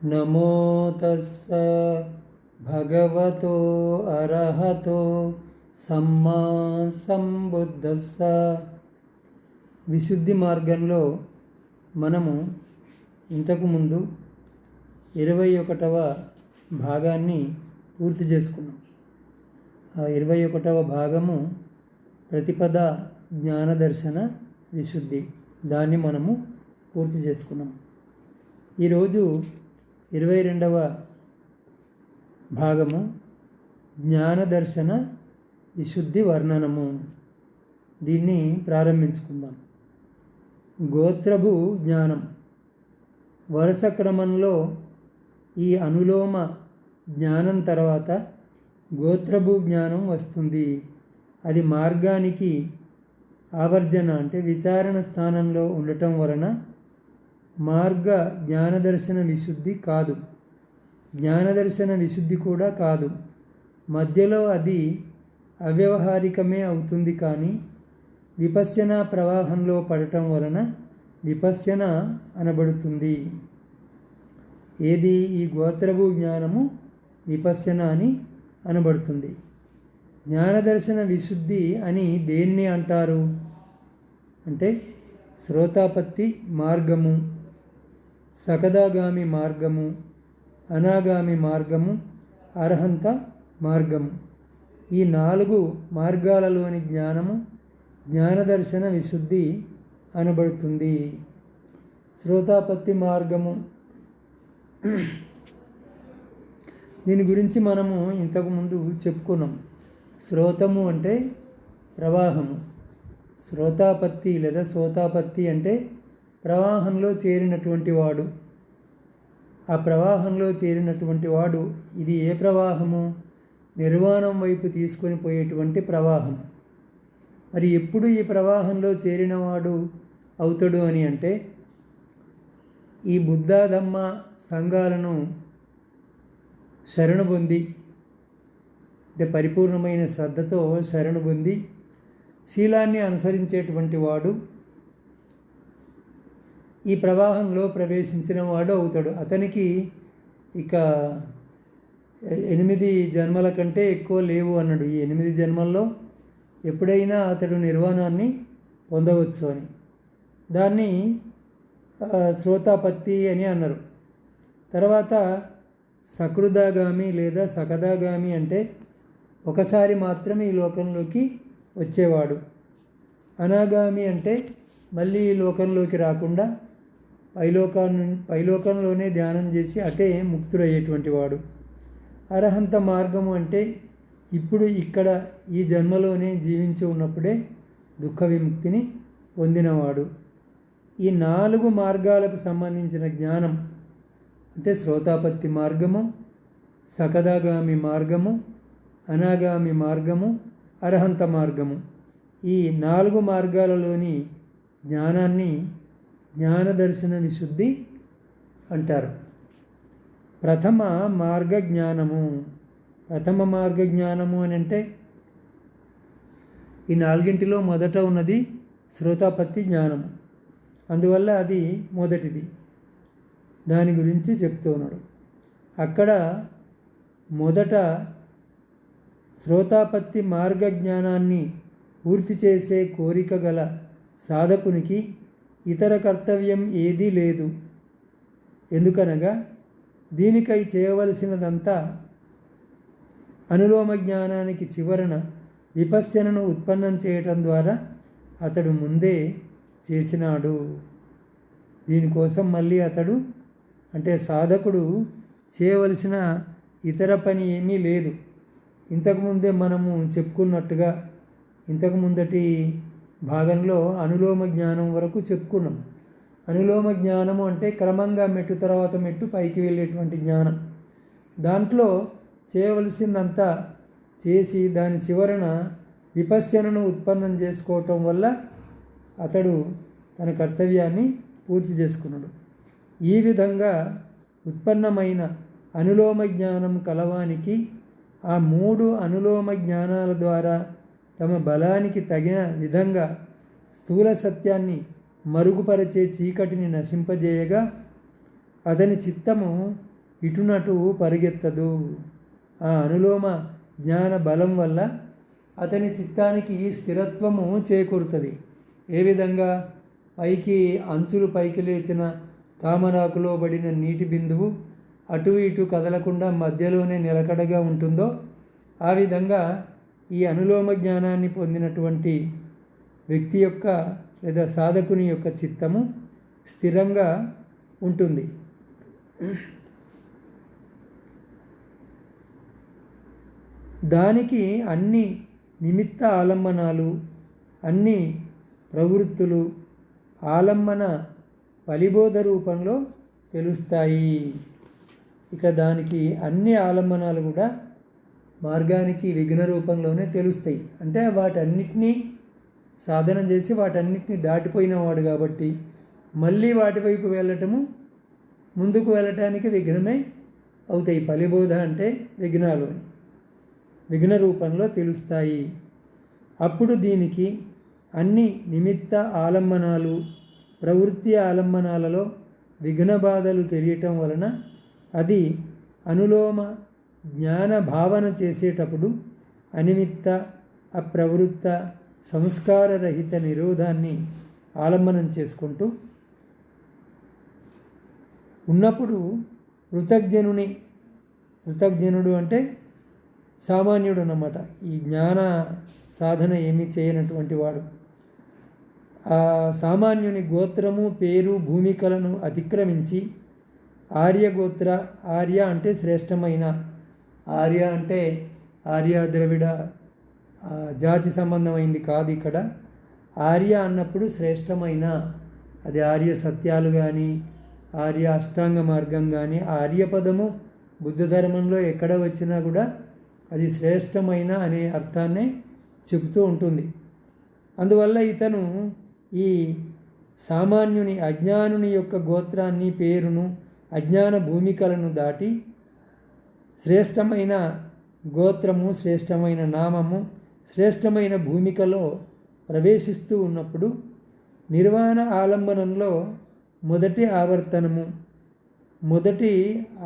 నమో తస్స భగవతో అర్హతో సమ్మా సంబుద్ధస్స. విశుద్ధి మార్గంలో మనము ఇంతకుముందు 21వ భాగాన్ని పూర్తి చేసుకున్నాం. ఆ 21వ భాగము ప్రతిపద జ్ఞానదర్శన విశుద్ధి. దాన్ని మనము పూర్తి చేసుకున్నాం. ఈరోజు 22వ భాగము జ్ఞానదర్శన విశుద్ధి వర్ణనము. దీన్ని ప్రారంభించుకుందాం. గోత్రభు జ్ఞానం వరుస క్రమంలో ఈ అనులోమ జ్ఞానం తర్వాత గోత్రభు జ్ఞానం వస్తుంది. అది మార్గానికి ఆవర్జన అంటే విచారణ స్థానంలో ఉండటం వలన మార్గ జ్ఞానదర్శన విశుద్ధి కాదు, జ్ఞానదర్శన విశుద్ధి కూడా కాదు. మధ్యలో అది అవ్యవహారికమే అవుతుంది. కానీ విపశ్యన ప్రవాహంలో పడటం వలన విపశ్యన అనబడుతుంది. ఏది? ఈ గోత్రభు జ్ఞానము విపశ్యన అని అనబడుతుంది. జ్ఞానదర్శన విశుద్ధి అని దేన్ని అంటారు అంటే శ్రోతాపత్తి మార్గము, సకదాగామి మార్గము, అనాగామి మార్గము, అర్హంత మార్గము. ఈ 4 మార్గాలలోని జ్ఞానము జ్ఞానదర్శన విశుద్ధి అనబడుతుంది. శ్రోతాపత్తి మార్గము, దీని గురించి మనము ఇంతకుముందు చెప్పుకున్నాం. శ్రోతము అంటే ప్రవాహము, శ్రోతాపత్తి లేదా శ్రోతాపత్తి అంటే ప్రవాహంలో చేరినటువంటి వాడు. ఆ ప్రవాహంలో చేరినటువంటి వాడు. ఇది ఏ ప్రవాహము? నిర్వాణం వైపు తీసుకొని పోయేటువంటి ప్రవాహం. మరి ఎప్పుడు ఈ ప్రవాహంలో చేరినవాడు అవుతాడు అని అంటే ఈ బుద్ధ ధమ్మ సంఘాలను శరణు పొంది అంటే పరిపూర్ణమైన శ్రద్ధతో శరణు పొంది శీలాన్ని అనుసరించేటువంటి వాడు ఈ ప్రవాహంలో ప్రవేశించిన వాడు అవుతాడు. అతనికి ఇక 8 జన్మల కంటే ఎక్కువ లేవు అన్నాడు. ఈ 8 జన్మల్లో ఎప్పుడైనా అతడు నిర్వాణాన్ని పొందవచ్చు అని. దాన్ని శ్రోతాపత్తి అని అన్నారు. తర్వాత సకృదాగామి లేదా సకదాగామి అంటే ఒకసారి మాత్రమే ఈ లోకంలోకి వచ్చేవాడు. అనాగామి అంటే మళ్ళీ ఈ లోకంలోకి రాకుండా పైలోకంలోనే ధ్యానం చేసి అటే ముక్తుడయ్యేటువంటి వాడు. అర్హంత మార్గము అంటే ఇప్పుడు ఇక్కడ ఈ జన్మలోనే జీవించి ఉన్నప్పుడే దుఃఖ విముక్తిని పొందినవాడు. ఈ 4 మార్గాలకు సంబంధించిన జ్ఞానం అంటే శ్రోతాపత్తి మార్గము, సకదాగామి మార్గము, అనాగామి మార్గము, అర్హంత మార్గము. ఈ 4 మార్గాలలోని జ్ఞానాన్ని జ్ఞానదర్శన విశుద్ధి అంటారు. ప్రథమ మార్గ జ్ఞానము. ప్రథమ మార్గ జ్ఞానము అని అంటే ఈ 4టిలో మొదట ఉన్నది శ్రోతాపత్తి జ్ఞానము. అందువల్ల అది మొదటిది. దాని గురించి చెప్తూ ఉన్నాడు. అక్కడ మొదట శ్రోతాపత్తి మార్గ జ్ఞానాన్ని పూర్తి చేసే కోరిక గల సాధకునికి ఇతర కర్తవ్యం ఏదీ లేదు. ఎందుకనగా దీనికై చేయవలసినదంతా అనులోమ జ్ఞానానికి చివరన విపశ్యనను ఉత్పన్నం చేయటం ద్వారా అతడు ముందే చేసినాడు. దీనికోసం మళ్ళీ అతడు అంటే సాధకుడు చేయవలసిన ఇతర పని ఏమీ లేదు. ఇంతకుముందే మనము చెప్పుకున్నట్టుగా ఇంతకు ముందటి భాగంలో అనులోమ జ్ఞానం వరకు చెప్పుకున్నాం. అనులోమ జ్ఞానము అంటే క్రమంగా మెట్టు తర్వాత మెట్టు పైకి వెళ్ళేటువంటి జ్ఞానం. దాంట్లో చేయవలసిందంతా చేసి దాని చివరన విపశ్యనను ఉత్పన్నం చేసుకోవటం వల్ల అతడు తన కర్తవ్యాన్ని పూర్తి చేసుకున్నాడు. ఈ విధంగా ఉత్పన్నమైన అనులోమ జ్ఞానం కలవానికి ఆ 3 అనులోమ జ్ఞానాల ద్వారా తమ బలానికి తగిన విధంగా స్థూల సత్యాన్ని మరుగుపరిచే చీకటిని నశింపజేయగా అతని చిత్తము ఇటునటు పరిగెత్తదు. ఆ అనులోమ జ్ఞాన బలం వల్ల అతని చిత్తానికి స్థిరత్వము చేకూరుతుంది. ఏ విధంగా? అంచులు పైకి లేచిన తామరాకులో పడిన నీటి బిందువు అటు ఇటు కదలకుండా మధ్యలోనే నిలకడగా ఉంటుందో ఆ విధంగా ఈ అనులోమ జ్ఞానాన్ని పొందినటువంటి వ్యక్తి యొక్క లేదా సాధకుని యొక్క చిత్తము స్థిరంగా ఉంటుంది. దానికి అన్ని నిమిత్త ఆలంబనాలు, అన్ని ప్రవృత్తులు ఆలంబన ఫలిబోధ రూపంలో తెలుస్తాయి. ఇక దానికి అన్ని ఆలంబనాలు కూడా మార్గానికి విఘ్న రూపంలోనే తెలుస్తాయి. అంటే వాటన్నిటినీ సాధన చేసి వాటన్నిటినీ దాటిపోయిన వాడు కాబట్టి మళ్ళీ వాటి వైపు వెళ్ళటము, ముందుకు వెళ్ళటానికి విఘ్నమే అవుతాయి. ఫలిబోధ అంటే విఘ్నాలు అని విఘ్న రూపంలో తెలుస్తాయి. అప్పుడు దీనికి అన్ని నిమిత్త ఆలంబనాలు, ప్రవృత్తి ఆలంబనాలలో విఘ్న బాధలు తెలియటం వలన అది అనులోమ జ్ఞాన భావన చేసేటప్పుడు అనిమిత్త అప్రవృత్త సంస్కారరహిత నిరోధాన్ని ఆలంబనం చేసుకుంటూ ఉన్నప్పుడు పృథగ్జనుడు అంటే సామాన్యుడు అన్నమాట. ఈ జ్ఞాన సాధన ఏమీ చేయనటువంటి వాడు. ఆ సామాన్యుని గోత్రము, పేరు, భూమికలను అతిక్రమించి ఆర్యగోత్ర, ఆర్య అంటే శ్రేష్టమైన, ఆర్య అంటే ఆర్య ద్రవిడ జాతి సంబంధమైంది కాదు. ఇక్కడ ఆర్య అన్నప్పుడు శ్రేష్టమైన, అది ఆర్య సత్యాలు కానీ ఆర్య అష్టాంగ మార్గం కానీ, ఆర్య పదము బుద్ధ ధర్మంలో ఎక్కడ వచ్చినా కూడా అది శ్రేష్టమైన అనే అర్థాన్నే చెబుతూ ఉంటుంది. అందువల్ల ఇతను ఈ సామాన్యుని అజ్ఞానుని యొక్క గోత్రాన్ని, పేరును, అజ్ఞాన భూమికలను దాటి శ్రేష్టమైన గోత్రము, శ్రేష్టమైన నామము, శ్రేష్టమైన భూమికలో ప్రవేశిస్తూ ఉన్నప్పుడు నిర్వాణ ఆలంబనంలో మొదటి ఆవర్తనము, మొదటి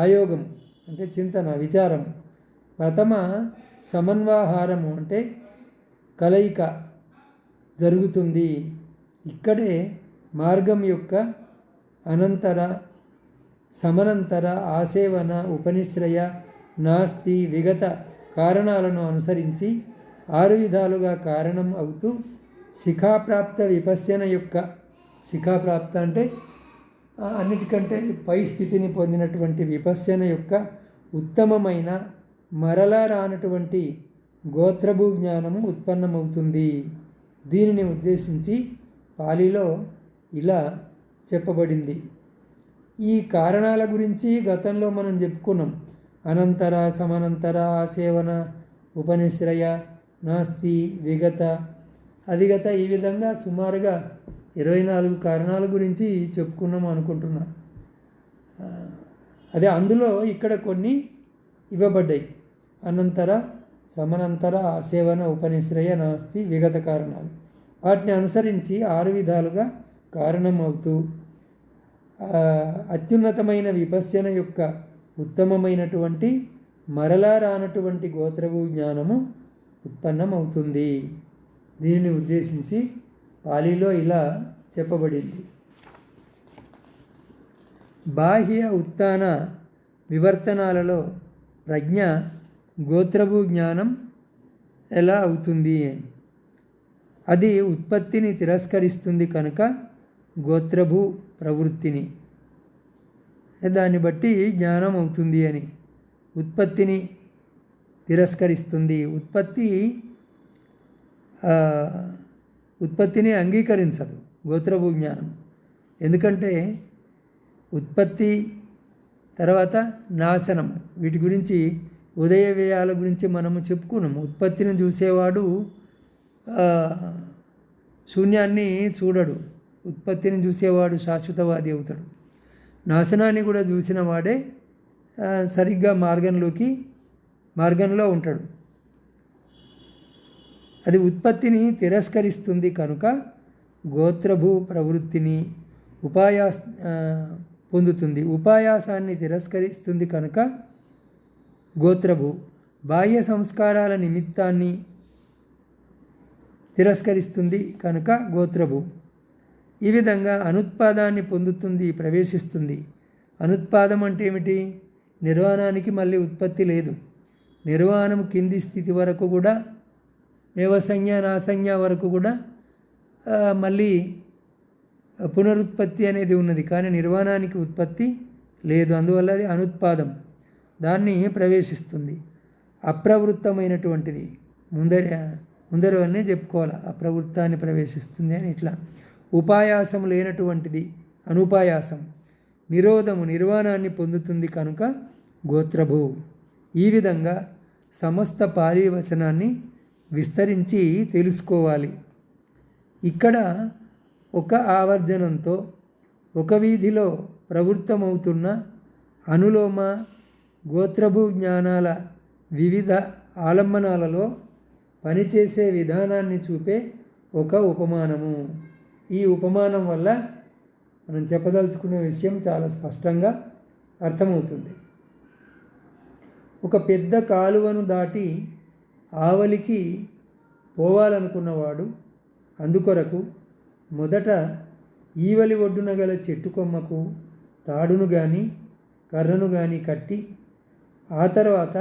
ఆయోగం అంటే చింతన, విచారం, ప్రథమ సమన్వాహారము అంటే కలయిక జరుగుతుంది. ఇక్కడే మార్గం యొక్క అనంతర, సమనంతర, ఆసేవన, ఉపనిశ్రయ, నాస్తి, విగత కారణాలను అనుసరించి 6 విధాలుగా కారణం అవుతూ శిఖాప్రాప్త విపశ్యన యొక్క, శిఖాప్రాప్త అంటే అన్నిటికంటే పై స్థితిని పొందినటువంటి విపశ్యన యొక్క ఉత్తమమైన మరలా రానటువంటి గోత్రభూ జ్ఞానము ఉత్పన్నమవుతుంది. దీనిని ఉద్దేశించి పాలిలో ఇలా చెప్పబడింది. ఈ కారణాల గురించి గతంలో మనం చెప్పుకున్నాం. అనంతర, సమనంతర, ఆసేవన, ఉపనిశ్రయ, నాస్తి, విగత, అవిగత, ఈ విధంగా సుమారుగా 24 కారణాల గురించి చెప్పుకున్నాం అనుకుంటున్నా. అదే అందులో ఇక్కడ కొన్ని ఇవ్వబడ్డాయి. అనంతర, సమనంతర, ఆసేవన, ఉపనిశ్రయ, నాస్తి, విగత కారణాలు. వాటిని అనుసరించి 6 విధాలుగా కారణం అవుతూ అత్యున్నతమైన విపశ్యన యొక్క ఉత్తమమైనటువంటి మరలా రానటువంటి గోత్రభూ జ్ఞానము ఉత్పన్నమవుతుంది. దీనిని ఉద్దేశించి పాలిలో ఇలా చెప్పబడింది. బాహ్య ఉత్థాన వివర్తనాలలో ప్రజ్ఞ గోత్రభూ జ్ఞానం ఎలా అవుతుంది? అది ఉత్పత్తిని తిరస్కరిస్తుంది కనుక గోత్రభూ ప్రవృత్తిని, దాన్ని బట్టి జ్ఞానం అవుతుంది అని. ఉత్పత్తిని తిరస్కరిస్తుంది, ఉత్పత్తిని అంగీకరించదు గోత్రభూ జ్ఞానం. ఎందుకంటే ఉత్పత్తి తర్వాత నాశనము, వీటి గురించి ఉదయ వ్యయాల గురించి మనము చెప్పుకున్నాము. ఉత్పత్తిని చూసేవాడు శూన్యాన్ని చూడడు, ఉత్పత్తిని చూసేవాడు శాశ్వతవాది అవుతాడు. నాశనాన్ని కూడా చూసిన వాడే సరిగ్గా మార్గంలో ఉంటాడు. అది ఉత్పత్తిని తిరస్కరిస్తుంది కనుక గోత్రభూ ప్రవృత్తిని పొందుతుంది. ఉపాయాసాన్ని తిరస్కరిస్తుంది కనుక గోత్రభూ. బాహ్య సంస్కారాల నిమిత్తాన్ని తిరస్కరిస్తుంది కనుక గోత్రభూ. ఈ విధంగా అనుత్పాదాన్ని పొందుతుంది, ప్రవేశిస్తుంది. అనుత్పాదం అంటే ఏమిటి? నిర్వాణానికి మళ్ళీ ఉత్పత్తి లేదు. నిర్వాణం కింది స్థితి వరకు కూడా, ఏవసంజ్ఞ నాసంజ్ఞ వరకు కూడా మళ్ళీ పునరుత్పత్తి అనేది ఉన్నది, కానీ నిర్వాణానికి ఉత్పత్తి లేదు. అందువల్ల అది అనుత్పాదం, దాన్ని ప్రవేశిస్తుంది. అప్రవృత్తమైనటువంటిది, ముందరవన్నీ చెప్పుకోవాలి. అప్రవృత్తాన్ని ప్రవేశిస్తుంది అని ఇట్లా. ఉపాయాసం లేనటువంటిది అనుపాయాసం. నిరోధము నిర్వాణాన్ని పొందుతుంది కనుక గోత్రభూ. ఈ విధంగా సమస్త పాళీ వచనాన్ని విస్తరించి తెలుసుకోవాలి. ఇక్కడ ఒక ఆవర్జనంతో ఒక వీధిలో ప్రవృత్తమవుతున్న అనులోమ గోత్రభూ జ్ఞానాల వివిధ ఆలంబనాలలో పనిచేసే విధానాన్ని చూపే ఒక ఉపమానము. ఈ ఉపమానం వల్ల మనం చెప్పదలుచుకున్న విషయం చాలా స్పష్టంగా అర్థమవుతుంది. ఒక పెద్ద కాలువను దాటి ఆవలికి పోవాలనుకున్నవాడు అందుకొరకు మొదట ఈవలి ఒడ్డున గల చెట్టు కొమ్మకు తాడును కానీ కర్రను కానీ కట్టి, ఆ తర్వాత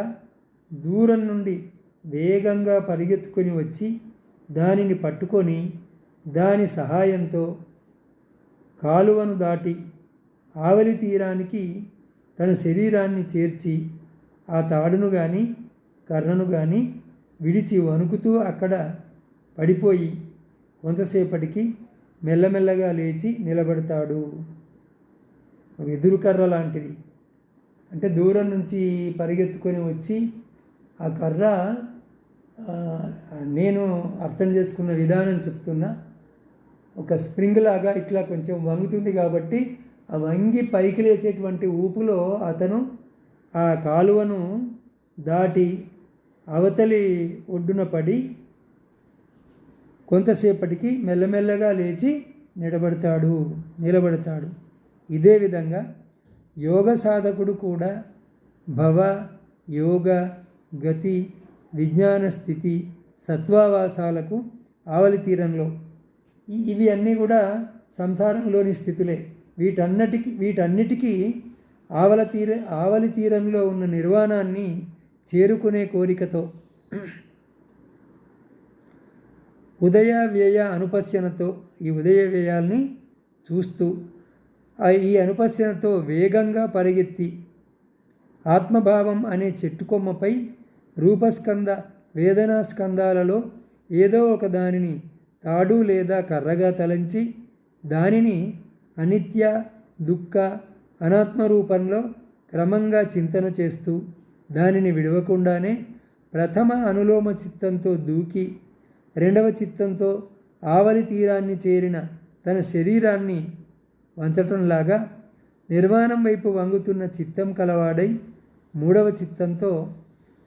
దూరం నుండి వేగంగా పరిగెత్తుకొని వచ్చి దానిని పట్టుకొని దాని సహాయంతో కాలువను దాటి ఆవలి తీరానికి తన శరీరాన్ని చేర్చి ఆ తాడును కానీ కర్రను కానీ విడిచి వణుకుతూ అక్కడ పడిపోయి కొంతసేపటికి మెల్లమెల్లగా లేచి నిలబడతాడు. వెదురు కర్ర లాంటిది. అంటే దూరం నుంచి పరిగెత్తుకొని వచ్చి ఆ కర్ర, నేను అర్థం చేసుకున్న విధానం చెప్తున్నా, ఒక స్ప్రింగ్ లాగా ఇట్లా కొంచెం వంగుతుంది కాబట్టి ఆ వంగి పైకి లేచేటువంటి ఊపులో అతను ఆ కాలువను దాటి అవతలి ఒడ్డున పడి కొంతసేపటికి మెల్లమెల్లగా లేచి నిలబడతాడు. ఇదే విధంగా యోగ సాధకుడు కూడా భవ, యోగ, గతి, విజ్ఞాన స్థితి, సత్వావాసాలకు ఆవలి తీరంలో, ఇవి అన్నీ కూడా సంసారంలోని స్థితులే. వీటన్నిటికీ ఆవలి తీరంలో ఉన్న నిర్వాణాన్ని చేరుకునే కోరికతో ఉదయ వ్యయ అనుపశ్యనతో, ఈ ఉదయ వ్యయాల్ని చూస్తూ ఈ అనుపశ్యనతో వేగంగా పరిగెత్తి ఆత్మభావం అనే చెట్టు కొమ్మపై రూపస్కంద వేదనా స్కందాలలో ఏదో ఒక దానిని తాడు లేదా కర్రగా తలంచి దానిని అనిత్య, దుఃఖ, అనాత్మ రూపంలో క్రమంగా చింతన చేస్తూ దానిని విడవకుండానే ప్రథమ అనులోమ చిత్తంతో దూకి రెండవ చిత్తంతో ఆవలి తీరాన్ని చేరిన తన శరీరాన్ని వంచటంలాగా నిర్వాణం వైపు వంగుతున్న చిత్తం కలవాడై మూడవ చిత్తంతో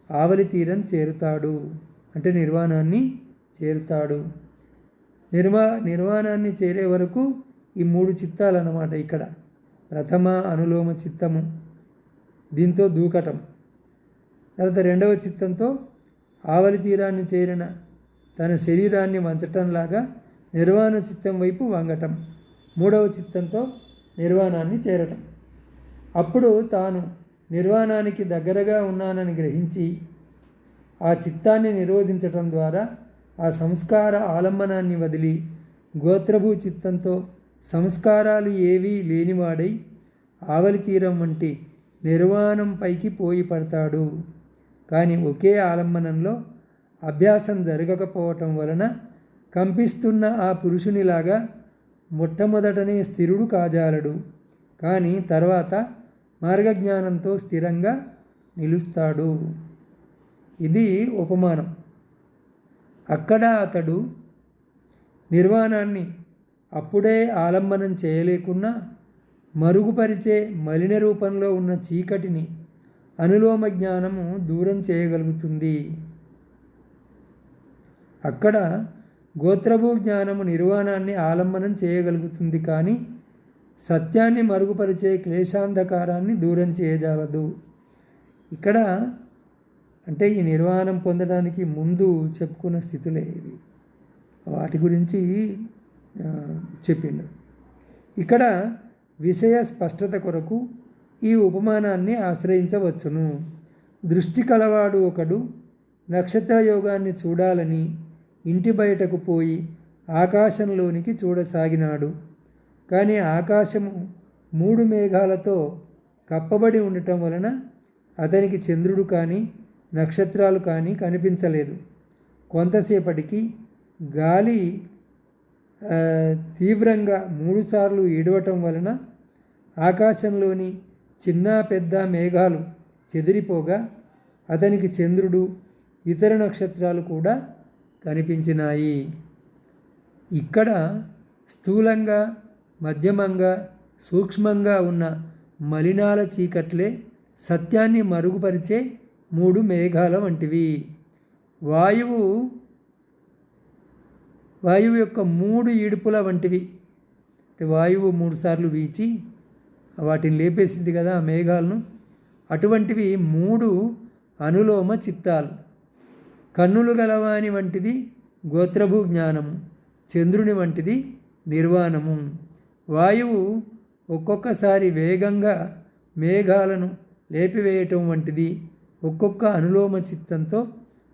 ఆవలి తీరం చేరుతాడు. అంటే నిర్వాణాన్ని చేరుతాడు. నిర్వాణాన్ని చేరే వరకు ఈ మూడు చిత్తాలు అన్నమాట. ఇక్కడ ప్రథమ అనులోమ చిత్తము, దీంతో దూకటం. తర్వాత రెండవ చిత్తంతో ఆవలి తీరాన్ని చేరిన తన శరీరాన్ని వంచటంలాగా నిర్వాణ చిత్తం వైపు వంగటం. మూడవ చిత్తంతో నిర్వాణాన్ని చేరటం. అప్పుడు తాను నిర్వాణానికి దగ్గరగా ఉన్నానని గ్రహించి ఆ చిత్తాన్ని నిరోధించటం ద్వారా ఆ సంస్కార ఆలంబనాన్ని వదిలి గోత్రభూ చిత్తంతో సంస్కారాలు ఏవీ లేనివాడై ఆవలి తీరం వంటి నిర్వాణం పైకి పోయి పడతాడు. కానీ ఒకే ఆలంబనంలో అభ్యాసం జరగకపోవటం వలన కంపిస్తున్న ఆ పురుషునిలాగా మొట్టమొదటనే స్థిరుడు కాజాలడు. కానీ తర్వాత మార్గజ్ఞానంతో స్థిరంగా నిలుస్తాడు. ఇది ఉపమానం. అక్కడ అతడు నిర్వాణాన్ని అప్పుడే ఆలంబనం చేయలేకున్నా మరుగుపరిచే మలిన రూపంలో ఉన్న చీకటిని అనులోమ జ్ఞానము దూరం చేయగలుగుతుంది. అక్కడ గోత్రభూ జ్ఞానము నిర్వాణాన్ని ఆలంబనం చేయగలుగుతుంది, కానీ సత్యాన్ని మరుగుపరిచే క్లేశాంధకారాన్ని దూరం చేయజాలదు. ఇక్కడ అంటే ఈ నిర్వాణం పొందడానికి ముందు చెప్పుకున్న స్థితులే ఇవి, వాటి గురించి చెప్పిండు. ఇక్కడ విషయ స్పష్టత కొరకు ఈ ఉపమానాన్ని ఆశ్రయించవచ్చును. దృష్టి కలవాడు ఒకడు నక్షత్ర యోగాన్ని చూడాలని ఇంటి బయటకు పోయి ఆకాశంలోనికి చూడసాగినాడు. కానీ ఆకాశము 3 మేఘాలతో కప్పబడి ఉండటం వలన అతనికి చంద్రుడు కానీ నక్షత్రాలు కానీ కనిపించలేదు. కొంతసేపటికి గాలి తీవ్రంగా 3 సార్లు ఈడవటం వలన ఆకాశంలోని చిన్న పెద్ద మేఘాలు చెదిరిపోగా అతనికి చంద్రుడు ఇతర నక్షత్రాలు కూడా కనిపించినాయి. ఇక్కడ స్థూలంగా మధ్యమంగా సూక్ష్మంగా ఉన్న మలినాల చీకట్లే సత్యాన్ని మరుగుపరిచే 3 మేఘాల వంటివి. వాయువు యొక్క 3 ఈడుపుల వంటివి. వాయువు 3 సార్లు వీచి వాటిని లేపేసింది కదా ఆ మేఘాలను. అటువంటివి 3 అనులోమ చిత్తాలు. కన్నులు గలవాని వంటిది గోత్రభూ జ్ఞానము, చంద్రుని వంటిది నిర్వాణము. వాయువు ఒక్కొక్కసారి వేగంగా మేఘాలను లేపివేయటం వంటిది. ఒక్కొక్క అనులోమ చిత్తంతో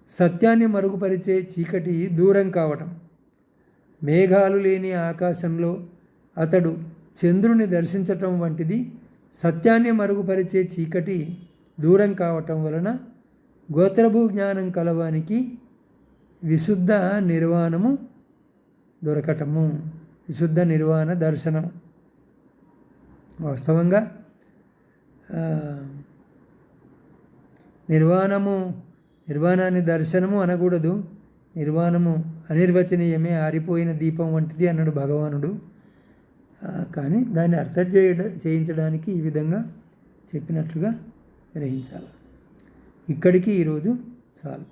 సత్యాన్ని మరుగుపరిచే చీకటి దూరం కావటం. మేఘాలు లేని ఆకాశంలో అతడు చంద్రుని దర్శించటం వంటిది సత్యాన్ని మరుగుపరిచే చీకటి దూరం కావటం వలన గోత్రభూ జ్ఞానం కలవానికి విశుద్ధ నిర్వాణము దొరకటము, విశుద్ధ నిర్వాణ దర్శనం. వాస్తవంగా నిర్వాణాన్ని దర్శనము అనకూడదు. నిర్వాణము అనిర్వచనీయమే, ఆరిపోయిన దీపం వంటిది అన్నాడు భగవానుడు. కానీ దాన్ని అర్థం చేయించడానికి ఈ విధంగా చెప్పినట్లుగా గ్రహించాలి. ఇక్కడికి ఈరోజు చాలు.